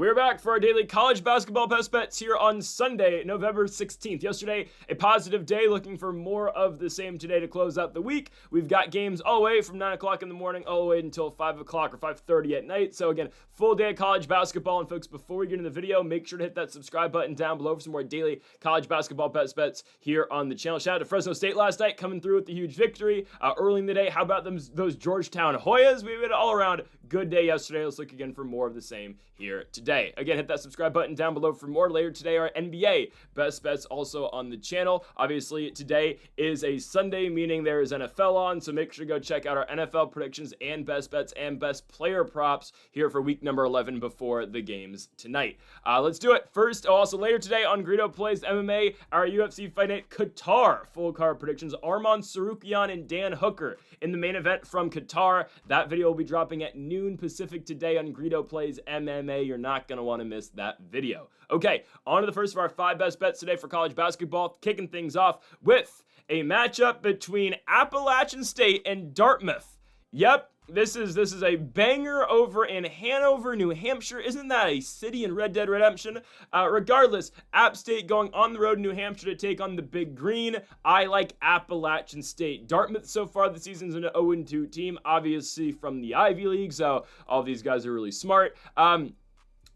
We're back for our daily college basketball best bets here on Sunday, November 16th. Yesterday, a positive day, looking for more of the same today to close out the week. We've got games all the way from 9 o'clock in the morning all the way until 5 o'clock or 5:30 at night. So again, full day of college basketball. And folks, before we get into the video, make sure to hit that subscribe button down below for some more daily college basketball best bets here on the channel. Shout out to Fresno State last night, coming through with the huge victory early in the day. How about those Georgetown Hoyas? We had an all-around good day yesterday. Let's look again for more of the same here today. Again, hit that subscribe button down below for more. Later today, our NBA best bets also on the channel. Obviously, today is a Sunday, meaning there is NFL on, so make sure to go check out our NFL predictions and best bets and best player props here for week number 11 before the games tonight. Let's do it. First, also later today on Greedo Plays MMA, our UFC Fight Night Qatar full card predictions. Arman Sarukian and Dan Hooker in the main event from Qatar. That video will be dropping at noon Pacific today on Greedo Plays MMA. You're not going to want to miss that video. Okay, on to the first of our 5 best bets today for college basketball. Kicking things off with a matchup between Appalachian State and Dartmouth. Yep, this is a banger over in Hanover, New Hampshire. Isn't that a city in Red Dead Redemption? Regardless, App State going on the road in New Hampshire to take on the Big Green. I like Appalachian State. Dartmouth so far this season's an 0-2 team, obviously from the Ivy League, so all these guys are really smart.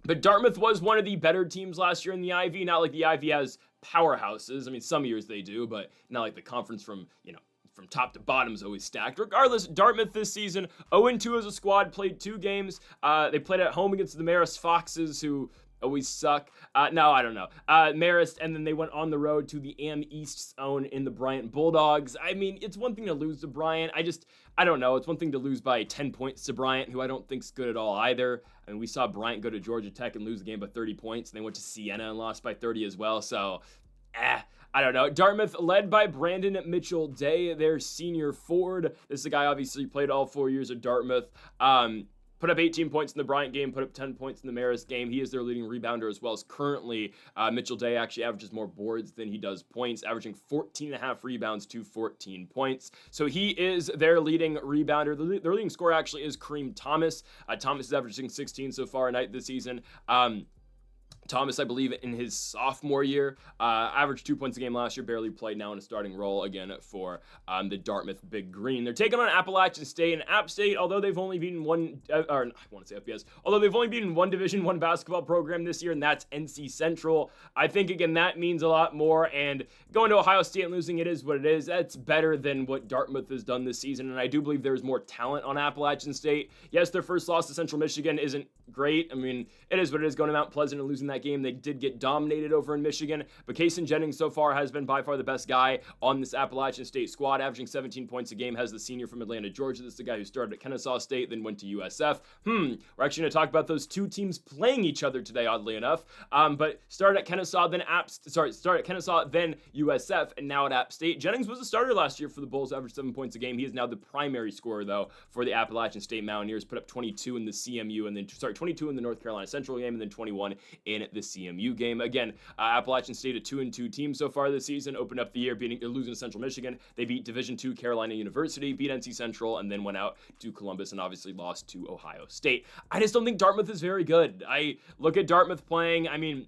But Dartmouth was one of the better teams last year in the Ivy. Not like the Ivy has powerhouses. I mean, some years they do, but not like the conference from top to bottom is always stacked. Regardless, Dartmouth this season, 0-2 as a squad, played 2 games. They played at home against the Marist Foxes, who always suck. No, I don't know. Marist, and then they went on the road to the Am East's own in the Bryant Bulldogs. I mean, it's one thing to lose to Bryant. I don't know. It's one thing to lose by 10 points to Bryant, who I don't think's good at all either. I mean, we saw Bryant go to Georgia Tech and lose the game by 30 points, and they went to Siena and lost by 30 as well, so, I don't know. Dartmouth led by Brandon Mitchell Day, their senior forward. This is a guy obviously played all 4 years at Dartmouth. Put up 18 points in the Bryant game, put up 10 points in the Marist game. He is their leading rebounder as well as currently Mitchell Day actually averages more boards than he does points, averaging 14.5 rebounds to 14 points. So he is their leading rebounder. Their leading scorer actually is Kareem Thomas. Thomas is averaging 16 so far a night this season. Thomas, I believe, in his sophomore year, averaged 2 points a game last year, barely played, now in a starting role again for the Dartmouth Big Green. They're taking on Appalachian State, and App State, although they've only beaten one, although they've only beaten one Division I basketball program this year, and that's NC Central. I think, again, that means a lot more, and going to Ohio State and losing it is what it is. That's better than what Dartmouth has done this season, and I do believe there's more talent on Appalachian State. Yes, their first loss to Central Michigan isn't great. I mean, it is what it is, going to Mount Pleasant and losing that game. They did get dominated over in Michigan, but Kaysen Jennings so far has been by far the best guy on this Appalachian State squad, averaging 17 points a game, has the senior from Atlanta, Georgia. This is the guy who started at Kennesaw State, then went to USF. We're actually going to talk about those 2 teams playing each other today, oddly enough. But started at Kennesaw, then USF, and now at App State. Jennings was a starter last year for the Bulls, averaged 7 points a game. He is now the primary scorer, though, for the Appalachian State Mountaineers. Put up 22 in the CMU, and then 22 in the North Carolina Central game, and then 21 in the CMU game. Again, Appalachian State, a 2-2 team so far this season, opened up the year losing to Central Michigan. They beat Division II Carolina University, beat NC Central, and then went out to Columbus and obviously lost to Ohio State. I just don't think Dartmouth is very good. I look at Dartmouth playing, I mean,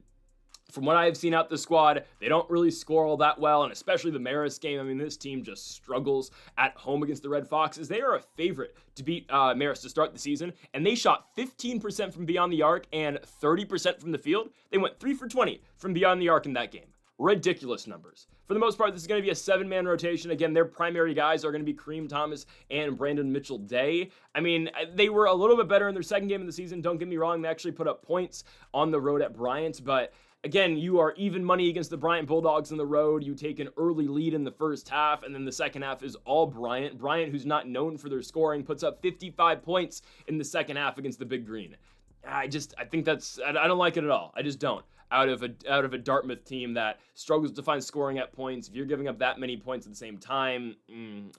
from what I have seen out the squad, they don't really score all that well, and especially the Marist game. I mean, this team just struggles at home against the Red Foxes. They are a favorite to beat Marist to start the season, and they shot 15% from beyond the arc and 30% from the field. They went 3 for 20 from beyond the arc in that game. Ridiculous numbers. For the most part, this is going to be a 7-man rotation. Again, their primary guys are going to be Kareem Thomas and Brandon Mitchell Day. I mean, they were a little bit better in their second game of the season. Don't get me wrong. They actually put up points on the road at Bryant, but again, you are even money against the Bryant Bulldogs on the road. You take an early lead in the first half, and then the second half is all Bryant. Bryant, who's not known for their scoring, puts up 55 points in the second half against the Big Green. I think I don't like it at all. I just don't. Out of a Dartmouth team that struggles to find scoring at points, if you're giving up that many points at the same time,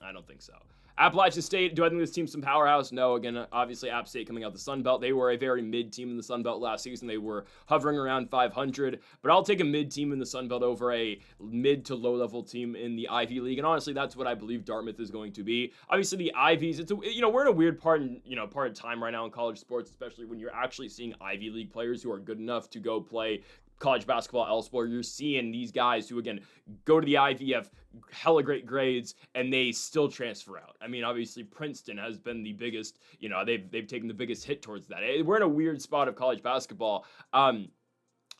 I don't think so. Appalachian State, do I think this team's some powerhouse? No. Again, obviously App State coming out the Sun Belt. They were a very mid team in the Sun Belt last season. They were hovering around 500, but I'll take a mid team in the Sun Belt over a mid to low level team in the Ivy League. And honestly, that's what I believe Dartmouth is going to be. Obviously, the Ivies, we're in a weird part of time right now in college sports, especially when you're actually seeing Ivy League players who are good enough to go play college basketball elsewhere. You're seeing these guys who, again, go to the Ivy, have hella great grades, and they still transfer out. I mean, obviously, Princeton has been the biggest, they've taken the biggest hit towards that. We're in a weird spot of college basketball.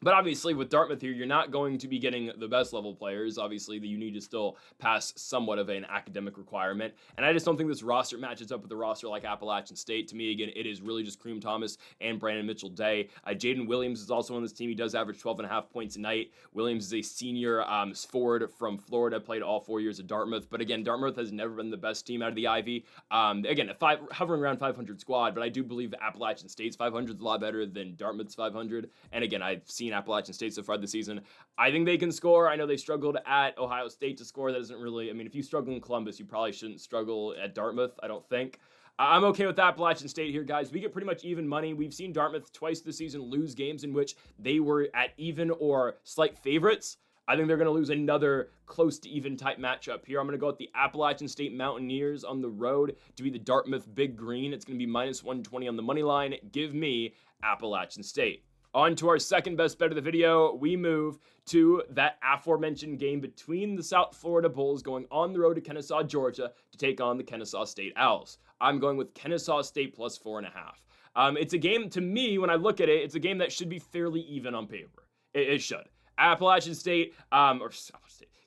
But obviously, with Dartmouth here, you're not going to be getting the best level players. Obviously, you need to still pass somewhat of an academic requirement. And I just don't think this roster matches up with a roster like Appalachian State. To me, again, it is really just Kareem Thomas and Brandon Mitchell-Day. Jaden Williams is also on this team. He does average 12.5 points a night. Williams is a senior forward from Florida, played all 4 years at Dartmouth. But again, Dartmouth has never been the best team out of the Ivy. Again, hovering around 500 squad, but I do believe Appalachian State's 500 is a lot better than Dartmouth's 500. And again, I've seen Appalachian State so far this season. I think they can score. I know they struggled at Ohio State to score. That doesn't really, if you struggle in Columbus, you probably shouldn't struggle at Dartmouth, I don't think. I'm okay with Appalachian State here, guys. We get pretty much even money. We've seen Dartmouth twice this season lose games in which they were at even or slight favorites. I think they're going to lose another close to even type matchup here. I'm going to go with the Appalachian State Mountaineers on the road to be the Dartmouth Big Green. It's going to be minus 120 on the money line. Give me Appalachian State. On to our second best bet of the video, we move to that aforementioned game between the South Florida Bulls going on the road to Kennesaw, Georgia to take on the Kennesaw State Owls. I'm going with Kennesaw State plus 4.5. It's a game, to me, when I look at it, it's a game that should be fairly even on paper. It should. Appalachian State,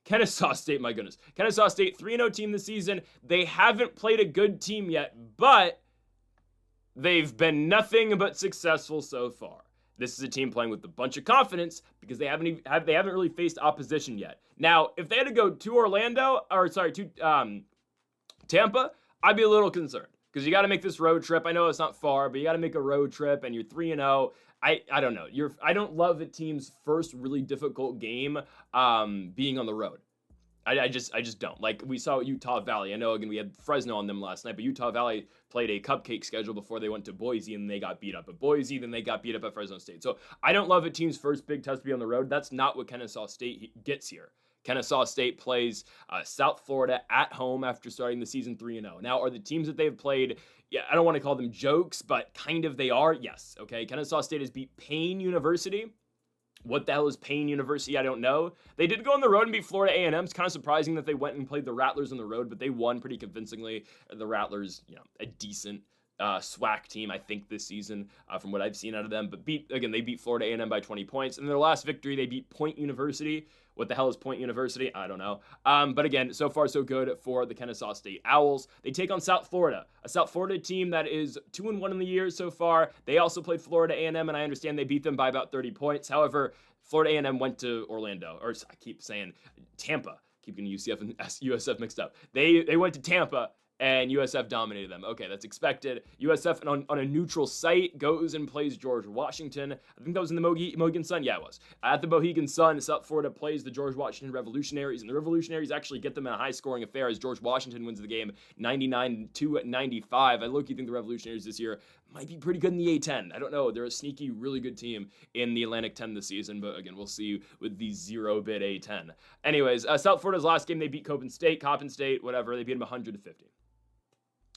Kennesaw State, my goodness. Kennesaw State, 3-0 team this season. They haven't played a good team yet, but they've been nothing but successful so far. This is a team playing with a bunch of confidence because they haven't really faced opposition yet. Now, if they had to go to Tampa, I'd be a little concerned because you got to make this road trip. I know it's not far, but you got to make a road trip, and you're 3-0. I don't know. I don't love a team's first really difficult game being on the road. I just don't. Like, we saw Utah Valley. I know, again, we had Fresno on them last night, but Utah Valley played a cupcake schedule before they went to Boise, and they got beat up at Boise, then they got beat up at Fresno State. So I don't love a team's first big test to be on the road. That's not what Kennesaw State gets here. Kennesaw State plays South Florida at home after starting the season 3-0. Now, are the teams that they've played, I don't want to call them jokes, but kind of they are? Yes, okay. Kennesaw State has beat Payne University. What the hell is Payne University? I don't know. They did go on the road and beat Florida A&M. It's kind of surprising that they went and played the Rattlers on the road, but they won pretty convincingly. The Rattlers, a decent SWAC team, I think, this season from what I've seen out of them. But they beat Florida A&M by 20 points. And their last victory, they beat Point University. What the hell is Point University? I don't know. But again, so far so good for the Kennesaw State Owls. They take on South Florida, a South Florida team that is 2-1 in the year so far. They also played Florida A&M, and I understand they beat them by about 30 points. However, Florida A&M went to Orlando, or I keep saying Tampa. Keep getting UCF and USF mixed up. They went to Tampa, and USF dominated them. Okay, that's expected. USF on a neutral site goes and plays George Washington. I think that was in the Mohegan Sun. Yeah, it was. At the Mohegan Sun, South Florida plays the George Washington Revolutionaries, and the Revolutionaries actually get them in a high-scoring affair as George Washington wins the game 99-95. I low-key think the Revolutionaries this year might be pretty good in the A10. I don't know. They're a sneaky, really good team in the Atlantic 10 this season, but again, we'll see with the 0-bid A10. Anyways, South Florida's last game, they beat Coppin State, whatever. They beat them 100-50.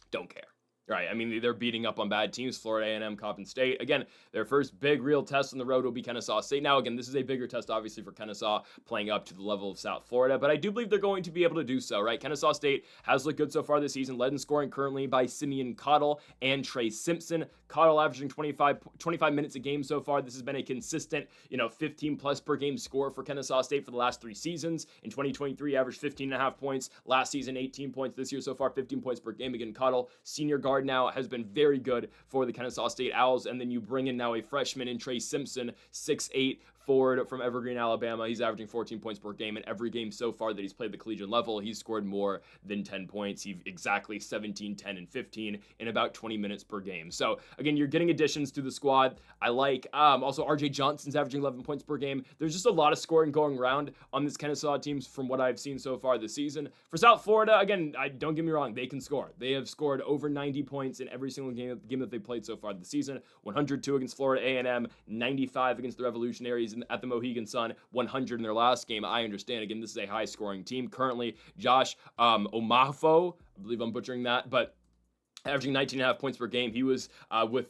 Don't care. Right, I mean, they're beating up on bad teams, Florida A&M, Coppin State. Again, their first big real test on the road will be Kennesaw State. Now, again, this is a bigger test, obviously, for Kennesaw, playing up to the level of South Florida, but I do believe they're going to be able to do so, right? Kennesaw State has looked good so far this season, led in scoring currently by Simeon Cottle and Trey Simpson. Cottle averaging 25 minutes a game so far. This has been a consistent, 15-plus per game score for Kennesaw State for the last 3 seasons. In 2023, averaged 15.5 points. Last season, 18 points. This year so far, 15 points per game. Again, Cottle, senior guard, guard now has been very good for the Kennesaw State Owls. And then you bring in now a freshman in Trey Simpson, 6'8", forward from Evergreen, Alabama. He's averaging 14 points per game in every game so far that he's played the collegiate level. He's scored more than 10 points. He's exactly 17, 10, and 15 in about 20 minutes per game. So again, you're getting additions to the squad. I like also RJ Johnson's averaging 11 points per game. There's just a lot of scoring going around on this Kennesaw team from what I've seen so far this season. For South Florida, again, don't get me wrong, they can score. They have scored over 90 points in every single game that they played so far this season. 102 against Florida A&M, 95 against the Revolutionaries at the Mohegan Sun, 100 in their last game. I understand. Again, this is a high-scoring team. Currently, Josh Omafo, I believe I'm butchering that, but averaging 19.5 points per game. He was with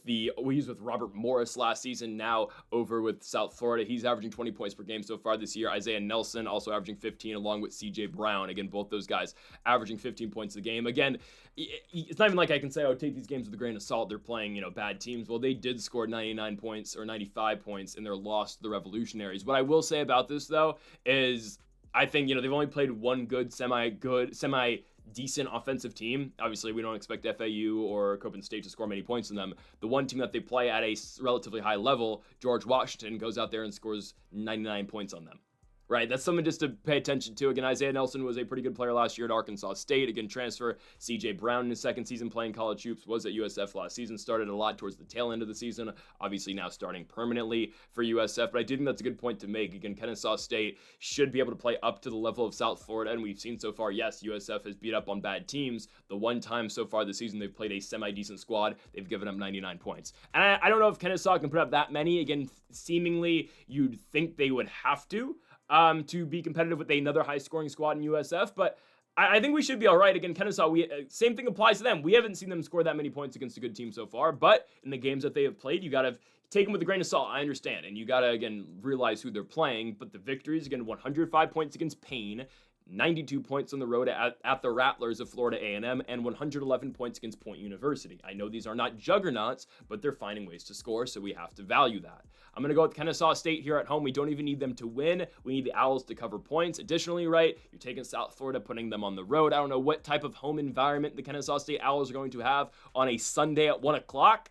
Robert Morris last season, now over with South Florida. He's averaging 20 points per game so far this year. Isaiah Nelson also averaging 15, along with CJ Brown. Again, both those guys averaging 15 points a game. Again, it's not even like I can say, oh, take these games with a grain of salt. They're playing, bad teams. Well, they did score 99 points or 95 points in their loss to the Revolutionaries. What I will say about this, though, is I think, they've only played one semi-decent offensive team. Obviously, we don't expect FAU or Coppin State to score many points in them. The one team that they play at a relatively high level, George Washington, goes out there and scores 99 points on them. Right, that's something just to pay attention to. Again, Isaiah Nelson was a pretty good player last year at Arkansas State. Again, transfer. CJ Brown in his second season playing college hoops, was at USF last season. Started a lot towards the tail end of the season. Obviously now starting permanently for USF. But I do think that's a good point to make. Again, Kennesaw State should be able to play up to the level of South Florida. And we've seen so far, yes, USF has beat up on bad teams. The one time so far this season they've played a semi-decent squad, they've given up 99 points. And I don't know if Kennesaw can put up that many. Again, seemingly you'd think they would have to be competitive with another high-scoring squad in USF, but I think we should be all right. Again, Kennesaw, same thing applies to them. We haven't seen them score that many points against a good team so far, but in the games that they have played, you got to take them with a grain of salt. I understand, and you got to, again, realize who they're playing, but the victories, again, 105 points against Payne, 92 points on the road at the Rattlers of Florida A&M, and 111 points against Point University. I know these are not juggernauts, but they're finding ways to score, so we have to value that. I'm going to go with Kennesaw State here at home. We don't even need them to win. We need the Owls to cover points. Additionally, right, you're taking South Florida, putting them on the road. I don't know what type of home environment the Kennesaw State Owls are going to have on a Sunday at 1 o'clock.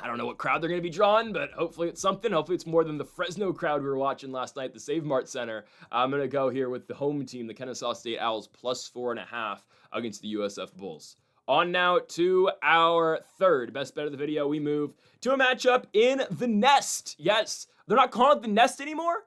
I don't know what crowd they're going to be drawing, but hopefully it's something. Hopefully it's more than the Fresno crowd we were watching last night at the Save Mart Center. I'm going to go here with the home team, the Kennesaw State Owls, plus 4.5 against the USF Bulls. On now to our third best bet of the video. We move to a matchup in the Nest. Yes, they're not calling it the Nest anymore?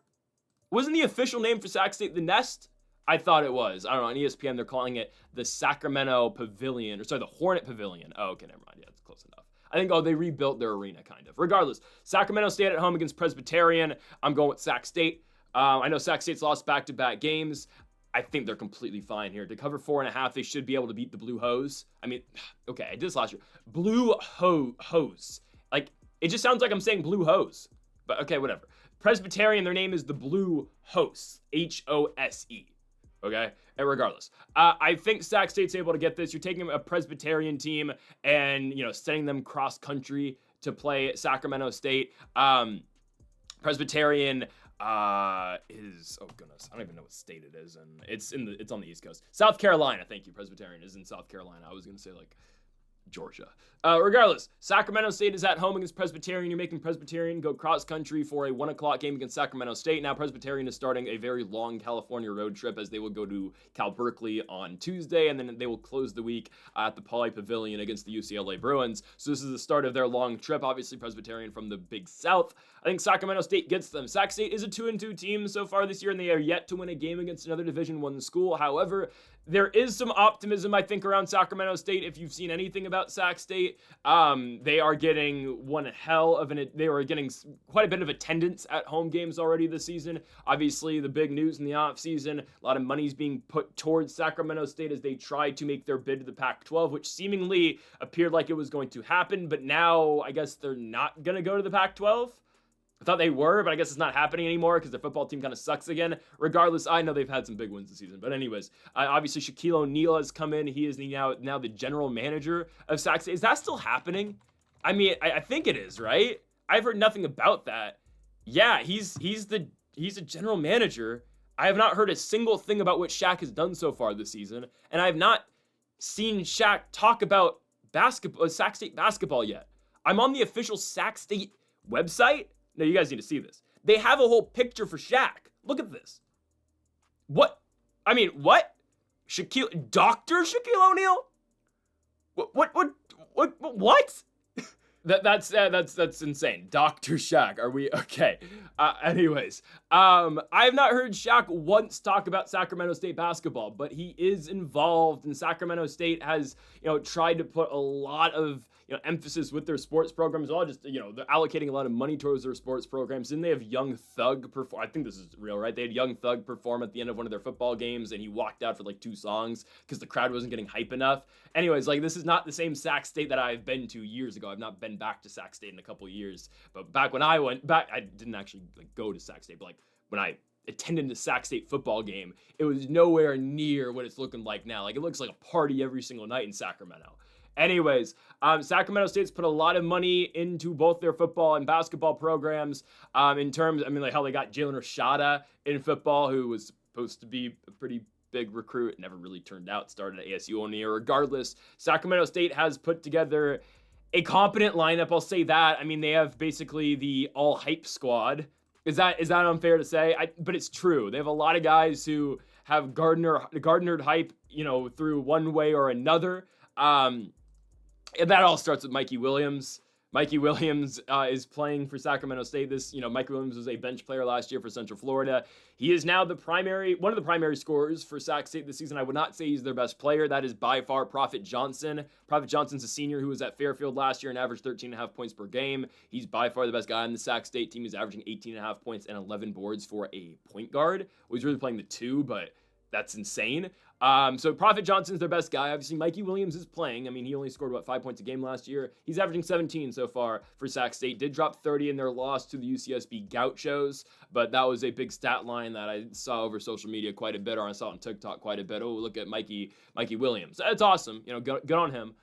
Wasn't the official name for Sac State the Nest? I thought it was. I don't know. On ESPN, they're calling it the Sacramento Pavilion, the Hornet Pavilion. Oh, okay, never mind. Yeah, it's close enough. I think, they rebuilt their arena, kind of. Regardless, Sacramento State at home against Presbyterian. I'm going with Sac State. I know Sac State's lost back-to-back games. I think they're completely fine here. To cover 4.5, they should be able to beat the Blue Hose. I mean, okay, I did this last year. Blue Hose. Like, it just sounds like I'm saying Blue Hose. But, okay, whatever. Presbyterian, their name is the Blue Hose. Hose. Okay? And regardless, I think Sac State's able to get this. You're taking a Presbyterian team and, sending them cross-country to play Sacramento State. Presbyterian is, oh goodness, I don't even know what state it is, and it's on the East Coast. South Carolina, thank you. Presbyterian is in South Carolina. I was gonna say Georgia. Regardless, Sacramento State is at home against Presbyterian. You're making Presbyterian go cross-country for a 1 o'clock game against Sacramento State. Now, Presbyterian is starting a very long California road trip as they will go to Cal Berkeley on Tuesday, and then they will close the week at the Pauley Pavilion against the UCLA Bruins. So this is the start of their long trip. Obviously, Presbyterian from the Big South. I think Sacramento State gets them. Sac State is a 2-2 team so far this year, and they are yet to win a game against another Division I school. However, there is some optimism, I think, around Sacramento State. If you've seen anything about Sac State, they are getting they were getting quite a bit of attendance at home games already this season. Obviously, the big news in the offseason, a lot of money's being put towards Sacramento State as they try to make their bid to the Pac-12, which seemingly appeared like it was going to happen, but now I guess they're not going to go to the Pac-12. I thought they were, but I guess it's not happening anymore because their football team kind of sucks again. Regardless, I know they've had some big wins this season. But anyways, obviously Shaquille O'Neal has come in. He is now the general manager of Sac State. Is that still happening? I mean, I think it is, right? I've heard nothing about that. Yeah, he's a general manager. I have not heard a single thing about what Shaq has done so far this season, and I have not seen Shaq talk about Sac State basketball yet. I'm on the official Sac State website. No, you guys need to see this. They have a whole picture for Shaq. Look at this. What? I mean, what? Dr. Shaquille O'Neal? What? That's insane. Dr. Shaq, are we okay? Anyways, I have not heard Shaq once talk about Sacramento State basketball, but he is involved, and Sacramento State has, tried to put a lot of, emphasis with their sports programs. All just, they're allocating a lot of money towards their sports programs. Didn't they have Young Thug perform? I think this is real, right? They had Young Thug perform at the end of one of their football games, and he walked out for like 2 songs because the crowd wasn't getting hype enough. Anyways, like, this is not the same Sac State that I've been to years ago. I've not been back to Sac State in a couple years, but back when I went back, I didn't actually go to Sac State, but like when I attended the Sac State football game, it was nowhere near what it's looking like now. Like, it looks like a party every single night in Sacramento. Anyways, Sacramento State's put a lot of money into both their football and basketball programs. In terms, like how they got Jalen Rashada in football, who was supposed to be a pretty big recruit. It never really turned out. Started at ASU only. Regardless, Sacramento State has put together a competent lineup. I'll say that. I mean, they have basically the all hype squad. Is that unfair to say? But it's true. They have a lot of guys who have garnered hype, through one way or another. And that all starts with Mikey Williams. Mikey Williams is playing for Sacramento State. Mikey Williams was a bench player last year for Central Florida. He is now one of the primary scorers for Sac State this season. I would not say he's their best player. That is by far Prophet Johnson. Prophet Johnson's a senior who was at Fairfield last year and averaged 13.5 points per game. He's by far the best guy on the Sac State team. He's averaging 18.5 points and 11 boards for a point guard. Well, he's really playing the 2, but that's insane. So Prophet Johnson's their best guy. Obviously, Mikey Williams is playing. I mean, he only scored, 5 points a game last year. He's averaging 17 so far for Sac State. Did drop 30 in their loss to the UCSB Gauchos, but that was a big stat line that I saw over social media quite a bit, or I saw on TikTok quite a bit. Oh, look at Mikey Williams. That's awesome. Good on him.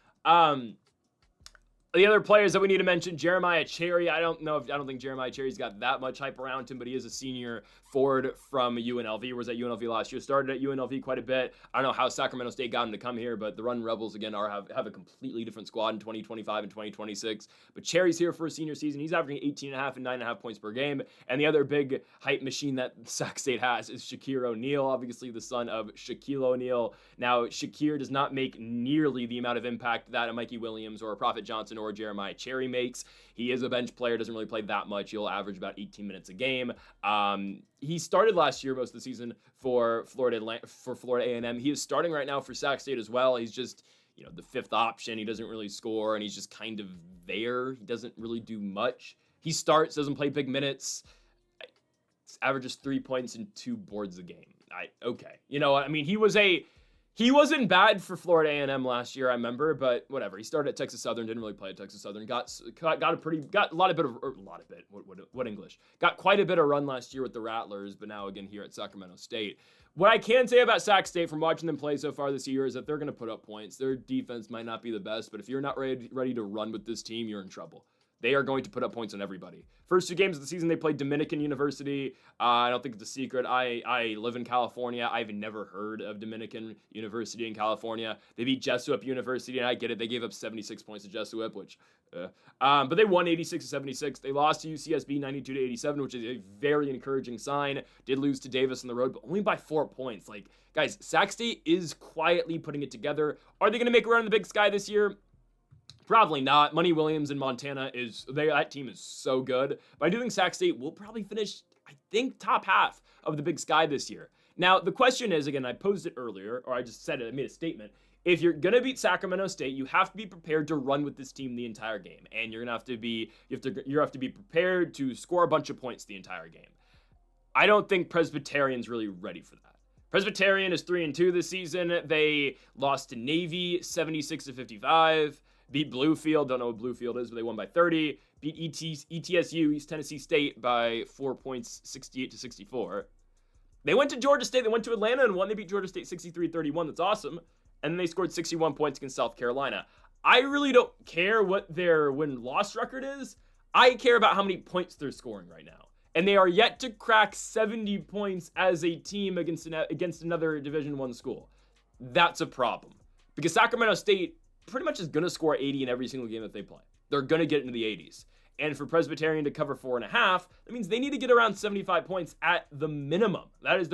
The other players that we need to mention, Jeremiah Cherry. I don't think Jeremiah Cherry's got that much hype around him, but he is a senior forward from UNLV. He was at UNLV last year, started at UNLV quite a bit. I don't know how Sacramento State got him to come here, but the Run Rebels, again, have a completely different squad in 2025 and 2026. But Cherry's here for a senior season. He's averaging 18.5 and 9.5 points per game. And the other big hype machine that Sac State has is Shakir O'Neal, obviously the son of Shaquille O'Neal. Now, Shakir does not make nearly the amount of impact that a Mikey Williams or a Prophet Johnson or Jeremiah Cherry makes. He is a bench player, doesn't really play that much. He'll average about 18 minutes a game. He started last year most of the season for Florida A&M. He is starting right now for Sac State as well. He's just, the 5th option. He doesn't really score, and he's just kind of there. He doesn't really do much. He starts, doesn't play big minutes, averages 3 points and 2 boards a game. Okay. He wasn't bad for Florida A&M last year, I remember, but whatever. He started at Texas Southern, didn't really play at Texas Southern. Got quite a bit of run last year with the Rattlers, but now again here at Sacramento State. What I can say about Sac State from watching them play so far this year is that they're going to put up points. Their defense might not be the best, but if you're not ready to run with this team, you're in trouble. They are going to put up points on everybody. First 2 games of the season, they played Dominican University. I don't think it's a secret. I live in California. I've never heard of Dominican University in California. They beat Jesup University, and I get it. They gave up 76 points to Jesup, but they won 86-76. They lost to UCSB 92-87, which is a very encouraging sign. Did lose to Davis on the road, but only by 4 points. Like, guys, Sac State is quietly putting it together. Are they going to make a run in the Big Sky this year? Probably not. Money Williams in Montana that team is so good. But I do think Sac State will probably finish, I think, top half of the Big Sky this year. Now, the question is, again, I posed it earlier, or I just said it, I made a statement. If you're going to beat Sacramento State, you have to be prepared to run with this team the entire game. And you have to be prepared to score a bunch of points the entire game. I don't think Presbyterian's really ready for that. Presbyterian is 3-2 this season. They lost to Navy 76-55. Beat Bluefield, don't know what Bluefield is, but they won by 30. Beat ETSU, East Tennessee State, by 4 points, 68-64. They went to Georgia State, they went to Atlanta and won. They beat Georgia State 63-31, that's awesome. And then they scored 61 points against South Carolina. I really don't care what their win-loss record is. I care about how many points they're scoring right now. And they are yet to crack 70 points as a team against another Division I school. That's a problem. Because Sacramento State pretty much is going to score 80 in every single game that they play. They're going to get into the 80s. And for Presbyterian to cover 4.5, that means they need to get around 75 points at the minimum. That is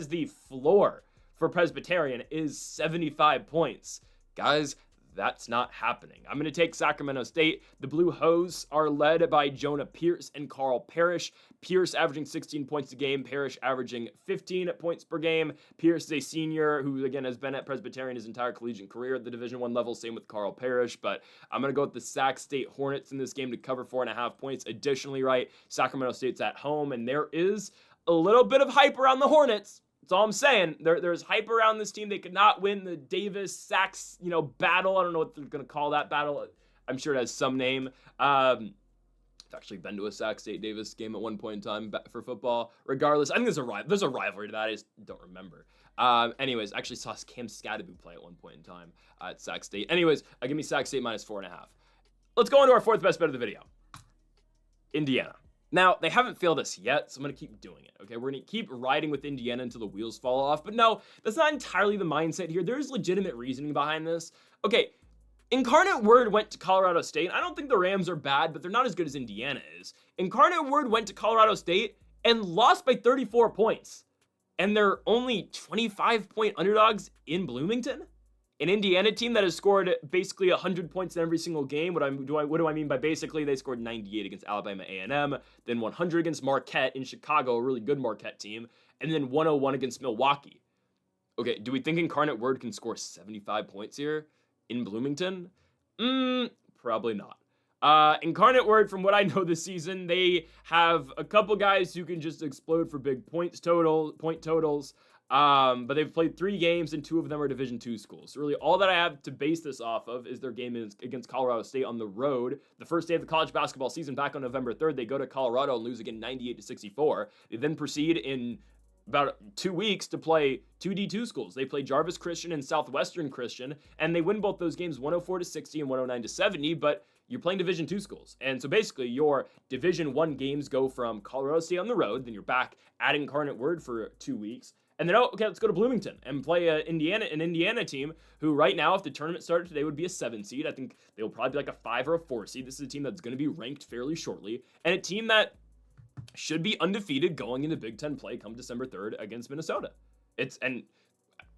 the floor for Presbyterian, is 75 points. Guys, that's not happening. I'm going to take Sacramento State. The Blue Hose are led by Jonah Pierce and Carl Parrish. Pierce averaging 16 points a game, Parrish averaging 15 points per game. Pierce is a senior who, again, has been at Presbyterian his entire collegiate career at the Division I level. Same with Carl Parrish, but I'm going to go with the Sac State Hornets in this game to cover 4.5 points. Additionally, right, Sacramento State's at home, and there is a little bit of hype around the Hornets. That's all I'm saying. There's hype around this team. They could not win the Davis-Sacks, battle. I don't know what they're going to call that battle. I'm sure it has some name. I've actually been to a Sac State-Davis game at one point in time for football. Regardless, I think there's a rivalry to that. I just don't remember. Anyways, I actually saw Cam Scadaboo play at one point in time at Sac State. Anyways, give me Sac State minus 4.5. Let's go into our fourth best bet of the video. Indiana. Now, they haven't failed us yet, so I'm going to keep doing it, okay? We're going to keep riding with Indiana until the wheels fall off. But no, that's not entirely the mindset here. There's legitimate reasoning behind this. Okay, Incarnate Word went to Colorado State. I don't think the Rams are bad, but they're not as good as Indiana is. Incarnate Word went to Colorado State and lost by 34 points. And they're only 25-point underdogs in Bloomington? An Indiana team that has scored basically 100 points in every single game. What do I mean by basically? They scored 98 against Alabama A&M, then 100 against Marquette in Chicago, a really good Marquette team, and then 101 against Milwaukee. Okay, do we think Incarnate Word can score 75 points here in Bloomington? Probably not. Incarnate Word, from what I know this season, they have a couple guys who can just explode for big point totals. But they've played 3 games and 2 of them are Division II schools. So really all that I have to base this off of is their game against Colorado State on the road. The first day of the college basketball season back on November 3rd, they go to Colorado and lose again 98-64. They then proceed in about 2 weeks to play 2 D2 schools. They play Jarvis Christian and Southwestern Christian, and they win both those games 104-60 and 109-70, but you're playing Division II schools. And so basically your Division I games go from Colorado State on the road, then you're back at Incarnate Word for 2 weeks. And then, okay, let's go to Bloomington and play an Indiana team who right now, if the tournament started today, would be a 7 seed. I think they'll probably be like a 5 or a 4 seed. This is a team that's going to be ranked fairly shortly, and a team that should be undefeated going into Big Ten play come December 3rd against Minnesota. And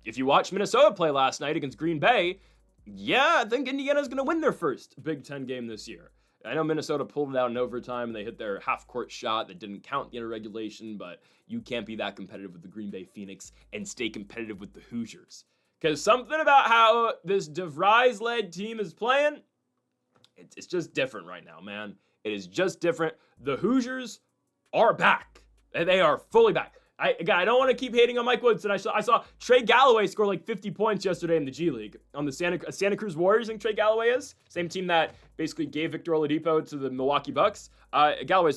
if you watch Minnesota play last night against Green Bay, yeah, I think Indiana's going to win their first Big Ten game this year. I know Minnesota pulled it out in overtime, and they hit their half-court shot that didn't count the regulation, but you can't be that competitive with the Green Bay Phoenix and stay competitive with the Hoosiers. Because something about how this DeVries-led team is playing, it's just different right now, man. It is just different. The Hoosiers are back. They are fully back. I don't want to keep hating on Mike Woodson. I saw Trey Galloway score like 50 points yesterday in the G League on the Santa Cruz Warriors. I think Trey Galloway is same team that basically gave Victor Oladipo to the Milwaukee Bucks. Galloway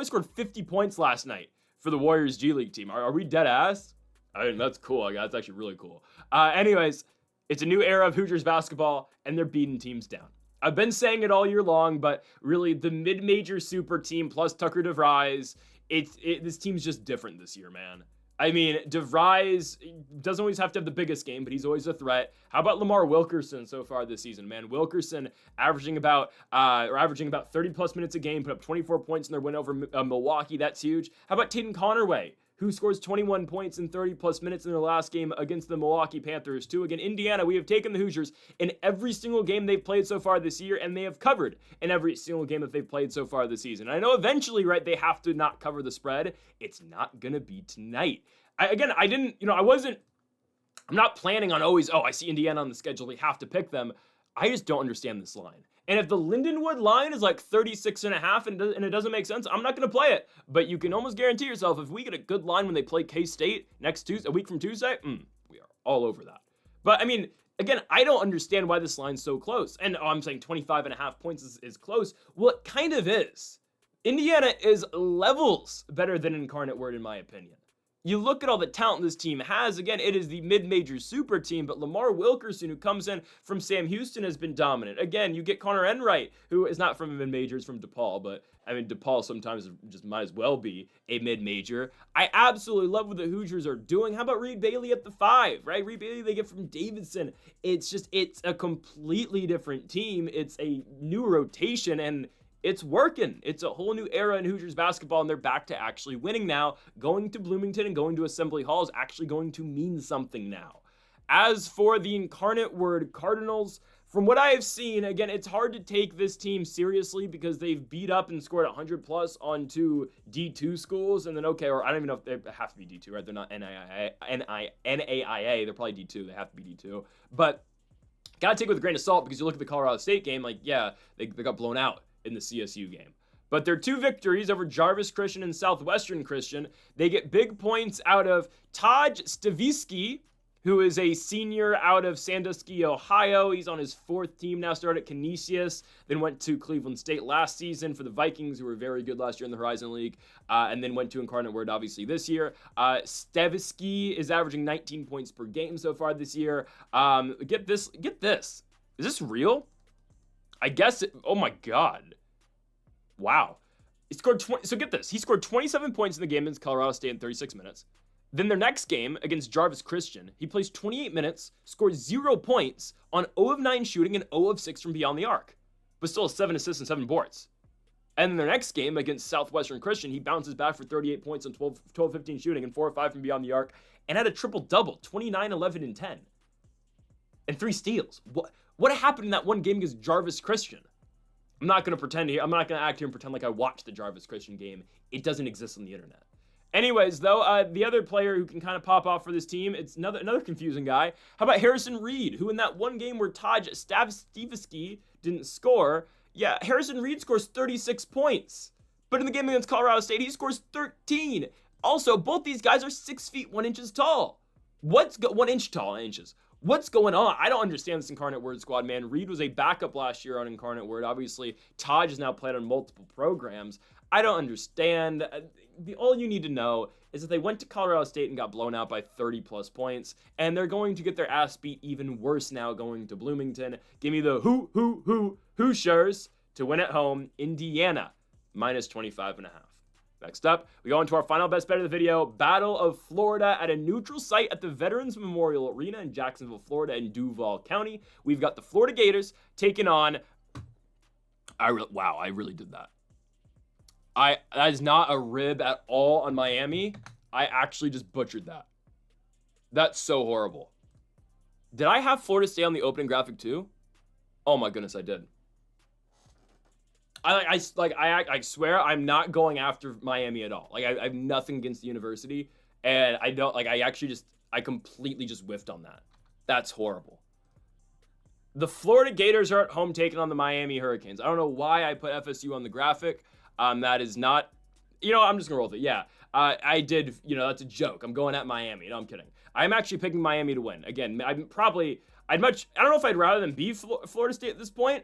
scored 50 points last night for the Warriors G League team. Are we dead ass? I mean, that's cool. That's actually really cool. Anyways, it's a new era of Hoosiers basketball, and they're beating teams down. I've been saying it all year long, but really the mid-major super team plus Tucker DeVries, this team's just different this year, man. I mean, DeVries doesn't always have to have the biggest game, but he's always a threat. How about Lamar Wilkerson so far this season, man? Wilkerson averaging about 30 plus minutes a game, put up 24 points in their win over Milwaukee. That's huge. How about Tatum Connerway, who scores 21 points in 30 plus minutes in their last game against the Milwaukee Panthers too? Again, Indiana, we have taken the Hoosiers in every single game they've played so far this year, and they have covered in every single game that they've played so far this season. And I know eventually, right, they have to not cover the spread. It's not going to be tonight. I'm not planning on always, I see Indiana on the schedule, we have to pick them. I just don't understand this line. And if the Lindenwood line is like 36.5 and it doesn't make sense, I'm not going to play it. But you can almost guarantee yourself, if we get a good line when they play K-State next Tuesday, a week from Tuesday, we are all over that. But I mean, again, I don't understand why this line's so close. And I'm saying 25.5 points is close. Well, it kind of is. Indiana is levels better than Incarnate Word, in my opinion. you look at all the talent this team has. Again, it is the mid-major super team, but Lamar Wilkerson, who comes in from Sam Houston, has been dominant. Again, you get Connor Enright, who is not from a mid-major, is from DePaul, but I mean, DePaul sometimes just might as well be a mid-major. I absolutely love what the Hoosiers are doing. How about Reed Bailey at the 5, right? Reed Bailey they get from Davidson. It's a completely different team. It's a new rotation, and it's working. It's a whole new era in Hoosiers basketball, and they're back to actually winning now. Going to Bloomington and going to Assembly Hall is actually going to mean something now. As for the Incarnate Word Cardinals, from what I have seen, again, it's hard to take this team seriously because they've beat up and scored 100 plus onto D2 schools, and then, okay, or I don't even know if they have to be D2, right? They're not NAIA. They're probably D2. They have to be D2. But gotta take it with a grain of salt because you look at the Colorado State game, like, yeah, they got blown out in the CSU game. But their 2 victories over Jarvis Christian and Southwestern Christian, they get big points out of Taj Stavisky, who is a senior out of Sandusky, Ohio. He's on his 4th team now, started at Canisius, then went to Cleveland State last season for the Vikings, who were very good last year in the Horizon League, and then went to Incarnate Word, obviously, this year. Stavisky is averaging 19 points per game so far this year. Get this. Is this real? I guess oh my God. Wow. He scored 20, so get this. He scored 27 points in the game against Colorado State in 36 minutes. Then their next game against Jarvis Christian, he plays 28 minutes, scores 0 points on 0 of 9 shooting and 0 of 6 from beyond the arc, but still has 7 assists and 7 boards. And then their next game against Southwestern Christian, he bounces back for 38 points on 12-15 shooting and 4 or 5 from beyond the arc, and had a triple-double, 29, 11, and 10. And 3 steals. What happened in that one game against Jarvis Christian? I'm not going to pretend here. I'm not going to act here and pretend like I watched the Jarvis Christian game. It doesn't exist on the internet. Anyways, though, the other player who can kind of pop off for this team, it's another confusing guy. How about Harrison Reed, who in that one game where Taj Stavisky didn't score, yeah, Harrison Reed scores 36 points. But in the game against Colorado State, he scores 13. Also, both these guys are 6 feet 1 inches tall. 1 inch tall, inches. What's going on? I don't understand this Incarnate Word squad, man. Reed was a backup last year on Incarnate Word. Obviously, Taj has now played on multiple programs. I don't understand. All you need to know is that they went to Colorado State and got blown out by 30 plus points, and they're going to get their ass beat even worse now going to Bloomington. Give me the Hoosiers to win at home. Indiana, minus 25.5. Next up, we go into our final best bet of the video, Battle of Florida at a neutral site at the Veterans Memorial Arena in Jacksonville, Florida in Duval County. We've got the Florida Gators taking on, I really did that. That is not a rib at all on Miami. I actually just butchered that. That's so horrible. Did I have Florida State on the opening graphic too? Oh my goodness, I did. I swear I'm not going after Miami at all. Like I have nothing against the university, and I don't like. I completely just whiffed on that. That's horrible. The Florida Gators are at home taking on the Miami Hurricanes. I don't know why I put FSU on the graphic. That is not. I'm just gonna roll with it. Yeah, I did. That's a joke. I'm going at Miami. No, I'm kidding. I'm actually picking Miami to win. Again, I don't know if I'd rather than be Florida State at this point.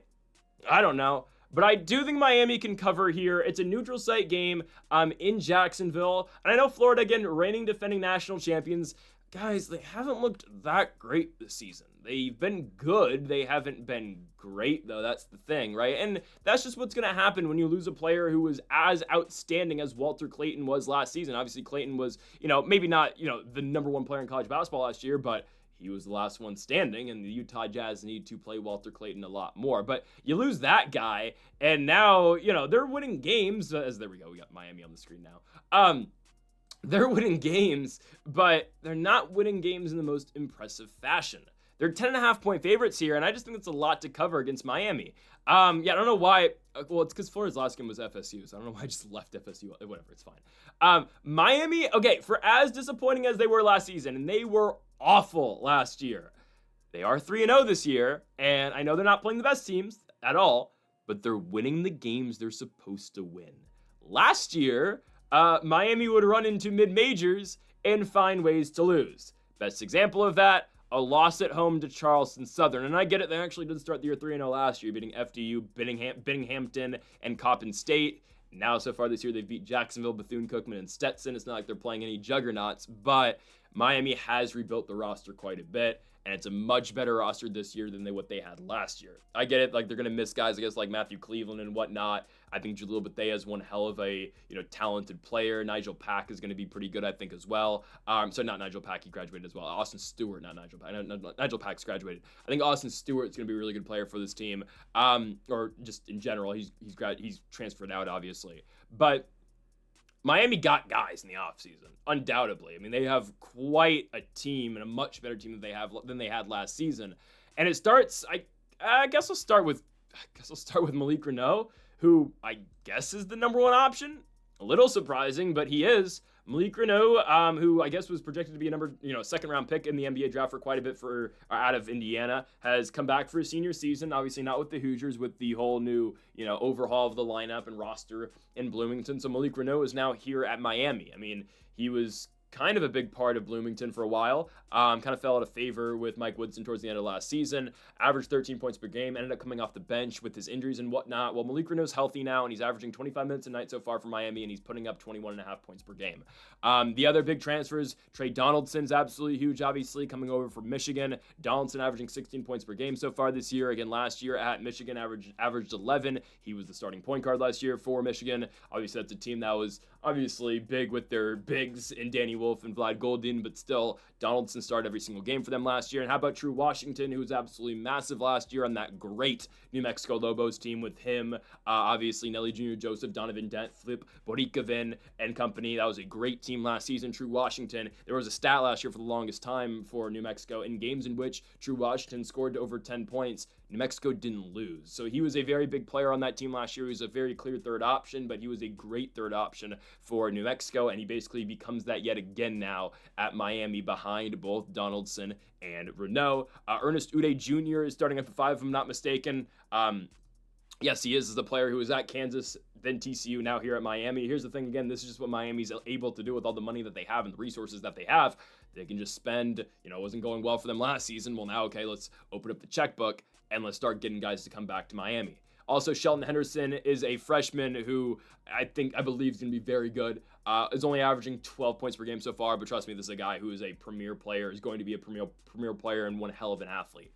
I don't know. But I do think Miami can cover here. It's a neutral site game in Jacksonville. And I know Florida, again, reigning defending national champions. Guys, they haven't looked that great this season. They've been good. They haven't been great, though. That's the thing, right? And that's just what's going to happen when you lose a player who was as outstanding as Walter Clayton was last season. Obviously, Clayton was, maybe not, the number 1 player in college basketball last year, but he was the last one standing, and the Utah Jazz need to play Walter Clayton a lot more. But you lose that guy, and now, they're winning games. There we go. We got Miami on the screen now. They're winning games, but they're not winning games in the most impressive fashion. They're 10.5 point favorites here, and I just think that's a lot to cover against Miami. I don't know why. Well, it's because Florida's last game was FSU, so I don't know why I just left FSU. Whatever, it's fine. Miami, okay, for as disappointing as they were last season, and they were awful last year, they are 3-0 this year, and I know they're not playing the best teams at all, but they're winning the games they're supposed to win. Last year, Miami would run into mid-majors and find ways to lose. Best example of that, a loss at home to Charleston Southern. And I get it, they actually did start the year 3-0 last year, beating FDU, Binghamton, and Coppin State. Now, so far this year, they've beat Jacksonville, Bethune-Cookman, and Stetson. It's not like they're playing any juggernauts, but Miami has rebuilt the roster quite a bit, and it's a much better roster this year than what they had last year. I get it, like they're going to miss guys, I guess, like Matthew Cleveland and whatnot. I think Jalil Bethea is one hell of a, talented player. Nigel Pack is going to be pretty good, I think, as well. So not Nigel Pack, he graduated as well. Austin Stewart, not Nigel Pack. Nigel Pack's graduated. I think Austin Stewart's going to be a really good player for this team, or just in general. He's transferred out, obviously. But Miami got guys in the offseason, undoubtedly. I mean, they have quite a team and a much better team than they had last season. And it starts, I guess I'll start with Malik Reneau, who I guess is the number one option. A little surprising, but he is. Malik Reneau, who I guess was projected to be a second round pick in the NBA draft for quite a bit out of Indiana, has come back for his senior season. Obviously not with the Hoosiers, with the whole new, overhaul of the lineup and roster in Bloomington. So Malik Reneau is now here at Miami. I mean, he was kind of a big part of Bloomington for a while. Kind of fell out of favor with Mike Woodson towards the end of last season. Averaged 13 points per game. Ended up coming off the bench with his injuries and whatnot. Well, Malik Reneau's healthy now, and he's averaging 25 minutes a night so far for Miami, and he's putting up 21.5 points per game. The other big transfers, Trey Donaldson's absolutely huge, obviously, coming over from Michigan. Donaldson averaging 16 points per game so far this year. Again, last year at Michigan, averaged 11. He was the starting point guard last year for Michigan. Obviously, that's a team that was obviously big with their bigs in Danny Wolf and Vlad Goldin, but still, Donaldson started every single game for them last year. And how about True Washington, who was absolutely massive last year on that great New Mexico Lobos team with him, obviously Nelly Jr., Joseph, Donovan Dent, Flip, Borikavin, and company. That was a great team last season, True Washington. There was a stat last year for the longest time for New Mexico in games in which True Washington scored over 10 points. New Mexico didn't lose. So he was a very big player on that team last year. He was a very clear third option, but he was a great third option for New Mexico, and he basically becomes that yet again now at Miami behind both Donaldson and Reneau. Ernest Uday Jr. is starting at the 5, if I'm not mistaken. Yes, he is a player who was at Kansas, then TCU, now here at Miami. Here's the thing, again, this is just what Miami's able to do with all the money that they have and the resources that they have. They can just spend, it wasn't going well for them last season. Well, now, okay, let's open up the checkbook and let's start getting guys to come back to Miami. Also, Shelton Henderson is a freshman who I believe is going to be very good. Is only averaging 12 points per game so far, but trust me, this is a guy who is a premier player, is going to be a premier player and one hell of an athlete.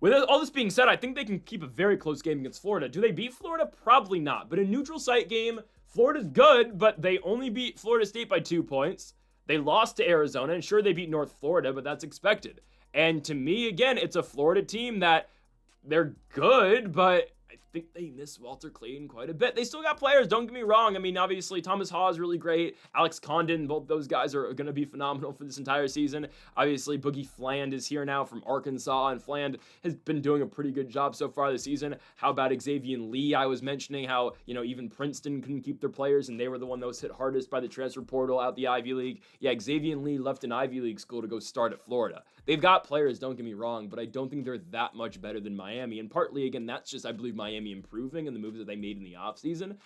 With all this being said, I think they can keep a very close game against Florida. Do they beat Florida? Probably not. But a neutral site game, Florida's good, but they only beat Florida State by 2 points. They lost to Arizona, and sure, they beat North Florida, but that's expected. And to me, again, it's a Florida team that they're good, but I think they miss Walter Clayton quite a bit. They still got players, don't get me wrong. I mean, obviously, Thomas Haw is really great. Alex Condon, both those guys are going to be phenomenal for this entire season. Obviously, Boogie Fland is here now from Arkansas, and Fland has been doing a pretty good job so far this season. How about Xavier Lee? I was mentioning how, even Princeton couldn't keep their players, and they were the one that was hit hardest by the transfer portal out the Ivy League. Yeah, Xavier Lee left an Ivy League school to go start at Florida. They've got players, don't get me wrong, but I don't think they're that much better than Miami. And partly, again, that's just, I believe, Miami improving and the moves that they made in the offseason.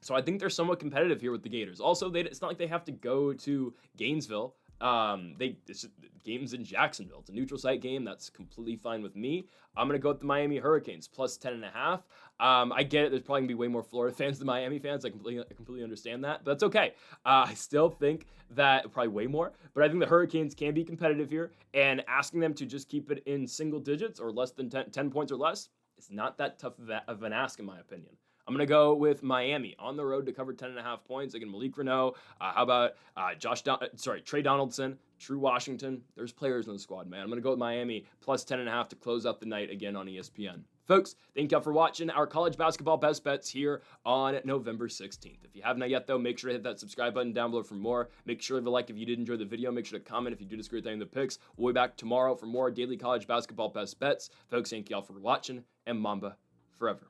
So I think they're somewhat competitive here with the Gators. Also, it's not like they have to go to Gainesville. It's games in Jacksonville. It's a neutral site game. That's completely fine with me. I'm going to go with the Miami Hurricanes, plus 10.5. I get it. There's probably going to be way more Florida fans than Miami fans. I completely understand that, but that's okay. I still think that probably way more, but I think the Hurricanes can be competitive here, and asking them to just keep it in single digits or less than 10 points or less, it's not that tough of an ask, in my opinion. I'm going to go with Miami on the road to cover 10.5 points. Again, Malik Reneau. How about Trey Donaldson, True Washington? There's players in the squad, man. I'm going to go with Miami plus 10.5 to close out the night again on ESPN. Folks, thank y'all for watching our college basketball best bets here on November 16th. If you haven't yet, though, make sure to hit that subscribe button down below for more. Make sure to leave a like if you did enjoy the video. Make sure to comment if you do disagree with any of the picks. We'll be back tomorrow for more daily college basketball best bets. Folks, thank y'all for watching, and Mamba forever.